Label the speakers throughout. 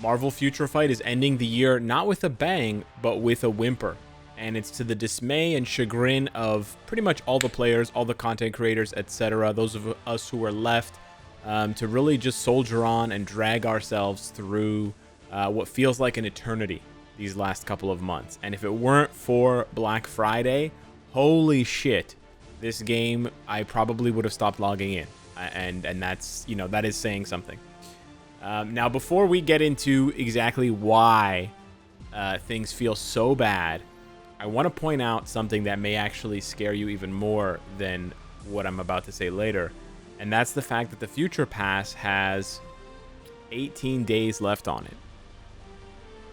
Speaker 1: Marvel Future Fight is ending the year not with a bang, but with a whimper. And it's to the dismay and chagrin of pretty much all the players, all the content creators, etc., those of us who are left, to really just soldier on and drag ourselves through what feels like an eternity these last couple of months. And if it weren't for Black Friday, holy shit, this game, I probably would have stopped logging in. And that's, that is saying something. Now, before we get into exactly why things feel so bad, I want to point out something that may actually scare you even more than what I'm about to say later. And that's the fact that the Future Pass has 18 days left on it.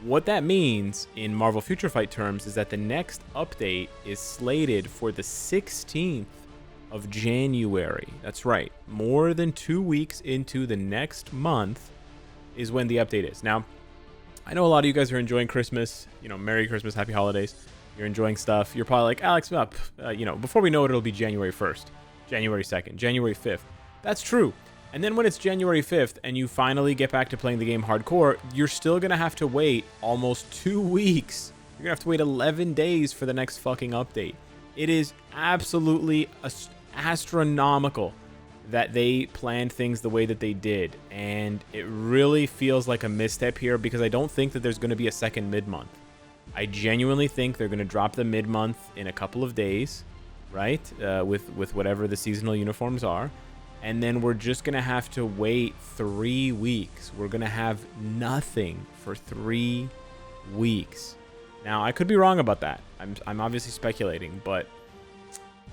Speaker 1: What that means in Marvel Future Fight terms is that the next update is slated for the 16th of January. That's right. More than 2 weeks into the next month is when the update is. Now, I know a lot of you guys are enjoying Christmas. Merry Christmas, Happy Holidays. You're enjoying stuff. You're probably like, Alex, before we know it, it'll be January 1st, January 2nd, January 5th. That's true. And then when it's January 5th and you finally get back to playing the game hardcore, you're still going to have to wait almost 2 weeks. You're going to have to wait 11 days for the next fucking update. It is absolutely astronomical that they planned things the way that they did. And it really feels like a misstep here because I don't think that there's going to be a second mid-month. I genuinely think they're going to drop the mid-month in a couple of days, right? With whatever the seasonal uniforms are. And then we're just going to have to wait 3 weeks. We're going to have nothing for 3 weeks. Now, I could be wrong about that. I'm obviously speculating, but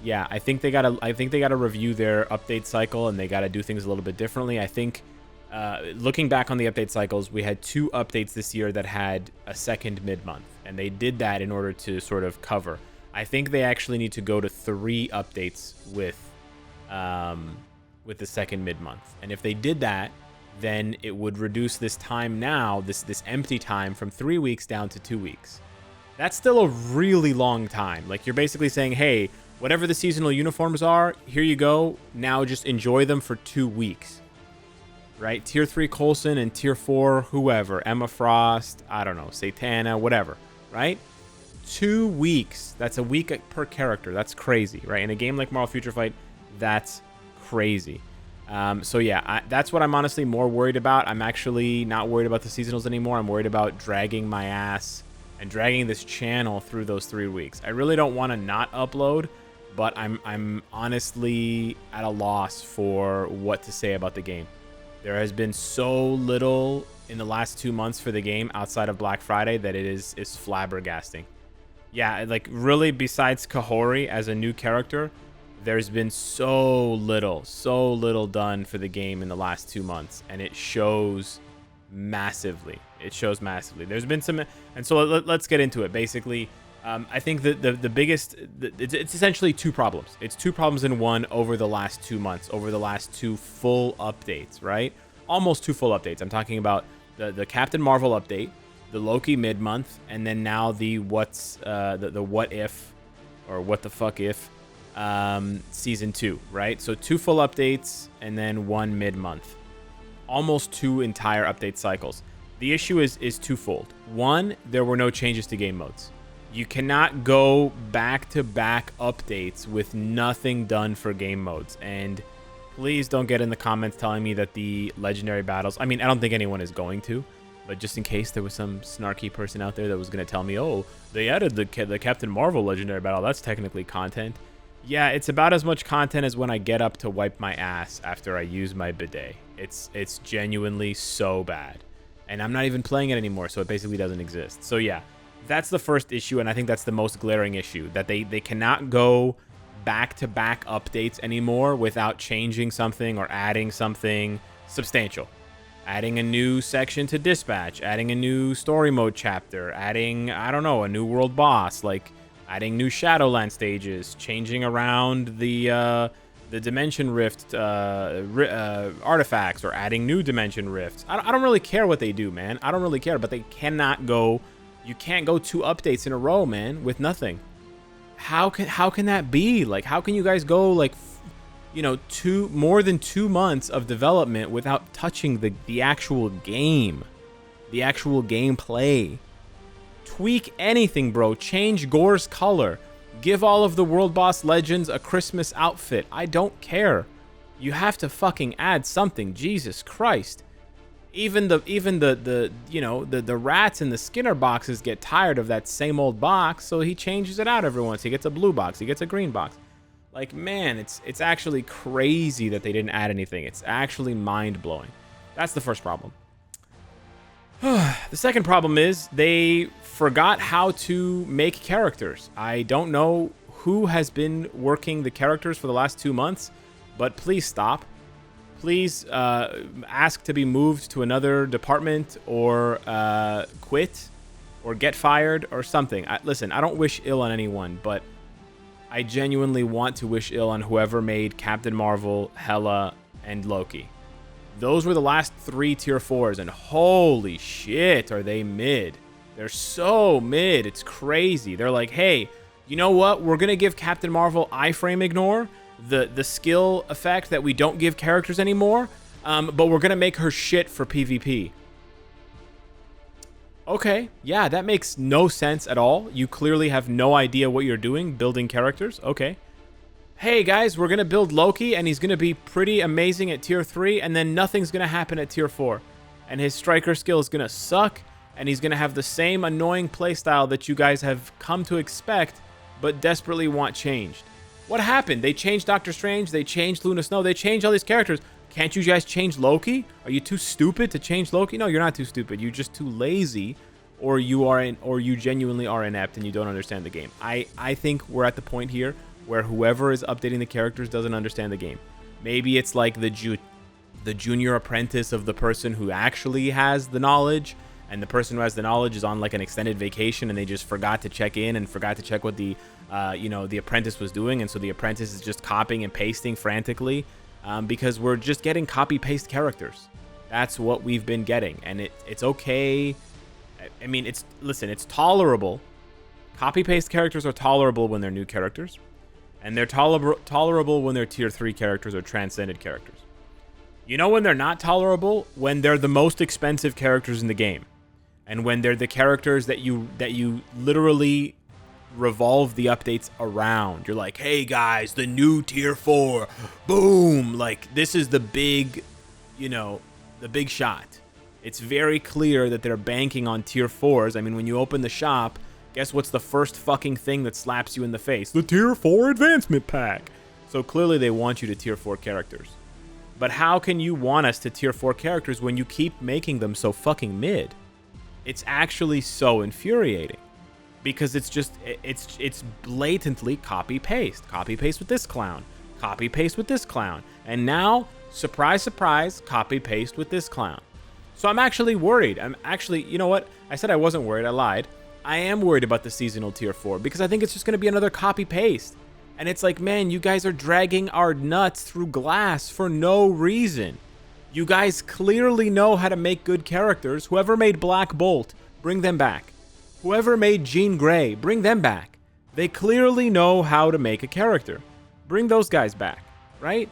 Speaker 1: yeah, I think they got to review their update cycle and they got to do things a little bit differently. I think looking back on the update cycles, we had 2 updates this year that had a second mid-month, and they did that in order to sort of cover. I think they actually need to go to 3 updates with the second mid-month. And if they did that, then it would reduce this time now, this empty time, from 3 weeks down to 2 weeks. That's still a really long time. Like, you're basically saying, hey, whatever the seasonal uniforms are, here you go. Now just enjoy them for 2 weeks. Right? Tier 3 Coulson and Tier 4 whoever. Emma Frost, I don't know, Satana, whatever. Right? 2 weeks. That's a week per character. That's crazy, right? In a game like Marvel Future Fight, that's crazy. So yeah, that's what I'm honestly more worried about. I'm actually not worried about the seasonals anymore. I'm worried about dragging my ass and dragging this channel through those 3 weeks. I really don't want to not upload, but I'm honestly at a loss for what to say about the game. There has been so little in the last 2 months for the game outside of Black Friday that it is flabbergasting. Yeah, like really besides Kahori as a new character, there's been so little done for the game in the last 2 months, and it shows massively. There's been some, and so let's get into it. Basically, I think that the biggest, it's essentially 2 problems. It's 2 problems in one over the last 2 months, over the last 2 full updates, right? Almost 2 full updates. I'm talking about the Captain Marvel update, the Loki mid-month, and then now the the what if, or what the fuck if, season 2, right? So 2 full updates and then 1 mid-month. Almost 2 entire update cycles. The issue is twofold. 1, there were no changes to game modes. You cannot go back-to-back updates with nothing done for game modes. And please don't get in the comments telling me that the legendary battles... I mean, I don't think anyone is going to. But just in case there was some snarky person out there that was going to tell me, oh, they added the Captain Marvel legendary battle. That's technically content. Yeah, it's about as much content as when I get up to wipe my ass after I use my bidet. It's genuinely so bad. And I'm not even playing it anymore, so it basically doesn't exist. So yeah. That's the first issue, and I think that's the most glaring issue, that they cannot go back-to-back updates anymore without changing something or adding something substantial. Adding a new section to Dispatch, adding a new story mode chapter, adding, I don't know, a new world boss, like adding new Shadowland stages, changing around the Dimension Rift artifacts, or adding new Dimension Rifts. I don't really care what they do, man. I don't really care, but they cannot go... You can't go 2 updates in a row, man, with nothing. How can that be? Like, how can you guys go, like, more than 2 months of development without touching the actual game? the actual gameplay. Tweak anything, bro. Change Gore's color. Give all of the World Boss Legends a Christmas outfit. I don't care. You have to fucking add something. Jesus Christ. Even the rats in the Skinner boxes get tired of that same old box, so he changes it out every once. He gets a blue box. He gets a green box. Like, man, it's actually crazy that they didn't add anything. It's actually mind-blowing. That's the first problem. The second problem is they forgot how to make characters. I don't know who has been working the characters for the last 2 months, but please stop. Please ask to be moved to another department or quit or get fired or something. Listen, I don't wish ill on anyone, but I genuinely want to wish ill on whoever made Captain Marvel, Hela, and Loki. Those were the last 3 tier 4s, and holy shit, are they mid. They're so mid. It's crazy. They're like, hey, you know what? We're going to give Captain Marvel iframe ignore, the skill effect that we don't give characters anymore, but we're going to make her shit for PvP. Okay, yeah, that makes no sense at all. You clearly have no idea what you're doing, building characters. Okay. Hey, guys, we're going to build Loki, and he's going to be pretty amazing at tier 3, and then nothing's going to happen at tier 4. And his striker skill is going to suck, and he's going to have the same annoying playstyle that you guys have come to expect, but desperately want changed. What happened? They changed Doctor Strange, they changed Luna Snow, they changed all these characters. Can't you guys change Loki? Are you too stupid to change Loki? No, you're not too stupid. You're just too lazy, or you genuinely are inept and you don't understand the game. I think we're at the point here where whoever is updating the characters doesn't understand the game. Maybe it's like the junior apprentice of the person who actually has the knowledge, and the person who has the knowledge is on like an extended vacation and they just forgot to check in and forgot to check what the apprentice was doing, and so the apprentice is just copying and pasting frantically, because we're just getting copy-paste characters. That's what we've been getting, and it's okay. I mean, it's tolerable. Copy-paste characters are tolerable when they're new characters, and they're tolerable when they're tier 3 characters or transcended characters. You know when they're not tolerable? When they're the most expensive characters in the game, and when they're the characters that you literally revolve the updates around. You're like, hey guys, the new tier 4, boom! Like, this is the big, the big shot. It's very clear that they're banking on tier 4s. I mean, when you open the shop, guess what's the first fucking thing that slaps you in the face? The tier 4 advancement pack. So clearly they want you to tier 4 characters. But how can you want us to tier 4 characters when you keep making them so fucking mid? It's actually so infuriating. Because it's blatantly copy-paste. Copy-paste with this clown. Copy-paste with this clown. And now, surprise, surprise, copy-paste with this clown. So I'm actually worried. You know what? I said I wasn't worried. I lied. I am worried about the seasonal tier 4 because I think it's just going to be another copy-paste. And it's like, man, you guys are dragging our nuts through glass for no reason. You guys clearly know how to make good characters. Whoever made Black Bolt, bring them back. Whoever made Jean Grey, bring them back. They clearly know how to make a character. Bring those guys back, right?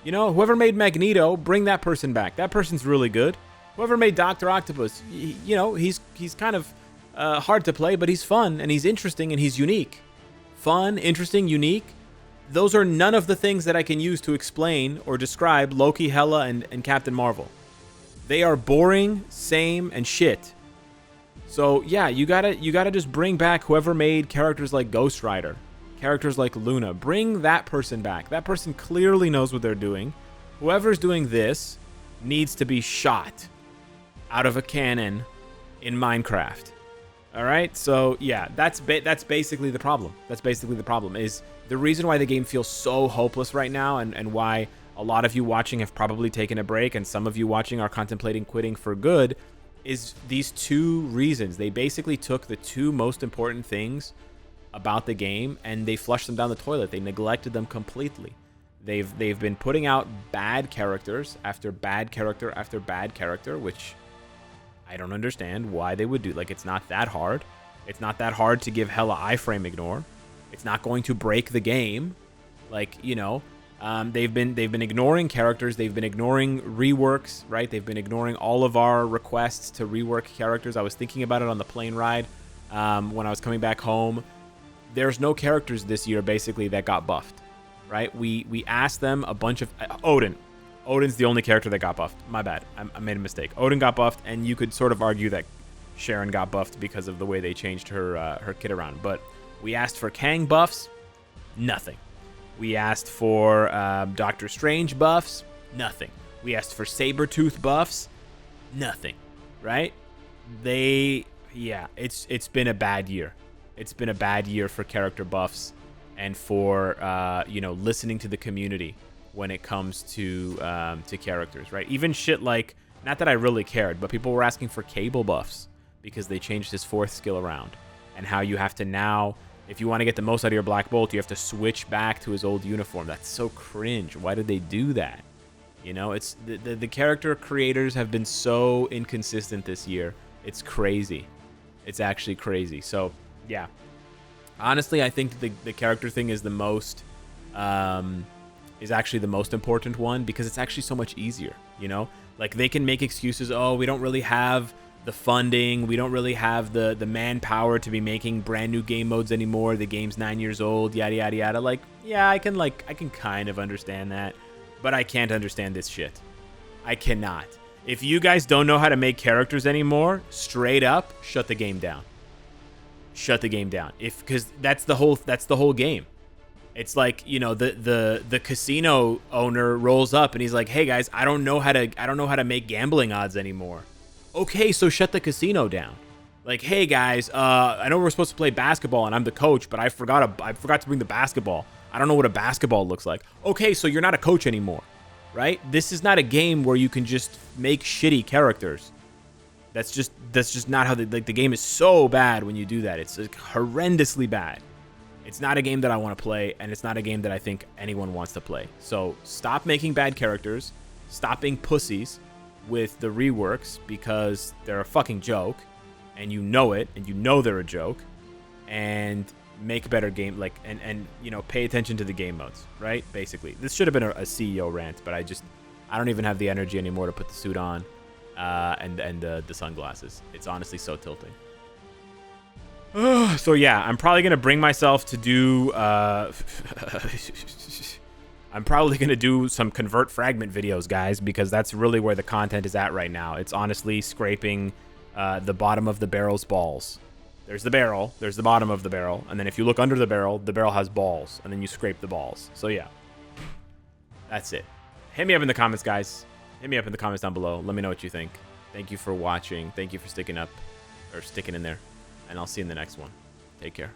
Speaker 1: Whoever made Magneto, bring that person back. That person's really good. Whoever made Dr. Octopus, he's kind of hard to play, but he's fun, and he's interesting, and he's unique. Fun, interesting, unique. Those are none of the things that I can use to explain or describe Loki, Hela, and Captain Marvel. They are boring, same, and shit. So yeah, you gotta just bring back whoever made characters like Ghost Rider, characters like Luna. Bring that person back. That person clearly knows what they're doing. Whoever's doing this needs to be shot out of a cannon in Minecraft. All right, so yeah, that's basically the problem. That's basically the problem. Is the reason why the game feels so hopeless right now, and why a lot of you watching have probably taken a break, and some of you watching are contemplating quitting for good, is these two reasons. They basically took the two most important things about the game and they flushed them down the toilet. They neglected them completely. They've been putting out bad characters after bad character after bad character, which I don't understand why they would do. Like, it's not that hard. It's not that hard to give Hela iframe ignore. It's not going to break the game. Like, They've been ignoring characters. They've been ignoring reworks, right? They've been ignoring all of our requests to rework characters. I was thinking about it on the plane ride when I was coming back home. There's no characters this year, basically, that got buffed, right? We asked them a bunch of... Odin. Odin's the only character that got buffed. My bad. I made a mistake. Odin got buffed, and you could sort of argue that Sharon got buffed because of the way they changed her kit around. But we asked for Kang buffs. Nothing. We asked for Doctor Strange buffs. Nothing. We asked for Sabretooth buffs. Nothing. Right? Yeah, it's been a bad year. It's been a bad year for character buffs and for listening to the community when it comes to characters, right? Even shit like, not that I really cared, but people were asking for Cable buffs because they changed his 4th skill around, and how you have to now, if you want to get the most out of your Black Bolt, you have to switch back to his old uniform. That's so cringe. Why did they do that? You know, it's the character creators have been so inconsistent this year. It's crazy. It's actually crazy. So, yeah. Honestly, I think the character thing is actually the most important one, because it's actually so much easier, you know? Like, they can make excuses, oh, we don't really have the funding, we don't really have the manpower to be making brand new game modes anymore, the game's 9 years old, yada yada yada. Like, yeah, I can kind of understand that, but I can't understand this shit. I cannot. If you guys don't know how to make characters anymore, straight up, shut the game down. Shut the game down. Because that's the whole game. It's like, you know, the casino owner rolls up and he's like, "Hey guys, I don't know how to make gambling odds anymore." Okay, so shut the casino down. Like, "Hey guys, I know we're supposed to play basketball and I'm the coach, but I forgot to bring the basketball. I don't know what a basketball looks like." Okay, so you're not a coach anymore, right? This is not a game where you can just make shitty characters. That's just not how the game is so bad when you do that. It's like horrendously bad. It's not a game that I want to play, and it's not a game that I think anyone wants to play. So stop making bad characters. Stop being pussies with the reworks, because they're a fucking joke, and you know it, and you know they're a joke. And make better game, and you know, pay attention to the game modes, right? Basically, this should have been a CEO rant, but I don't even have the energy anymore to put the suit on, and the sunglasses. It's honestly so tilting. So yeah, I'm probably gonna bring myself to do. I'm probably gonna do some convert fragment videos, guys, because that's really where the content is at right now. It's honestly scraping the bottom of the barrel's balls. There's the barrel, there's the bottom of the barrel, and then if you look under the barrel has balls, and then you scrape the balls. So yeah, that's it. Hit me up in the comments, guys. Hit me up in the comments down below. Let me know what you think. Thank you for watching. Thank you for sticking in there. And I'll see you in the next one. Take care.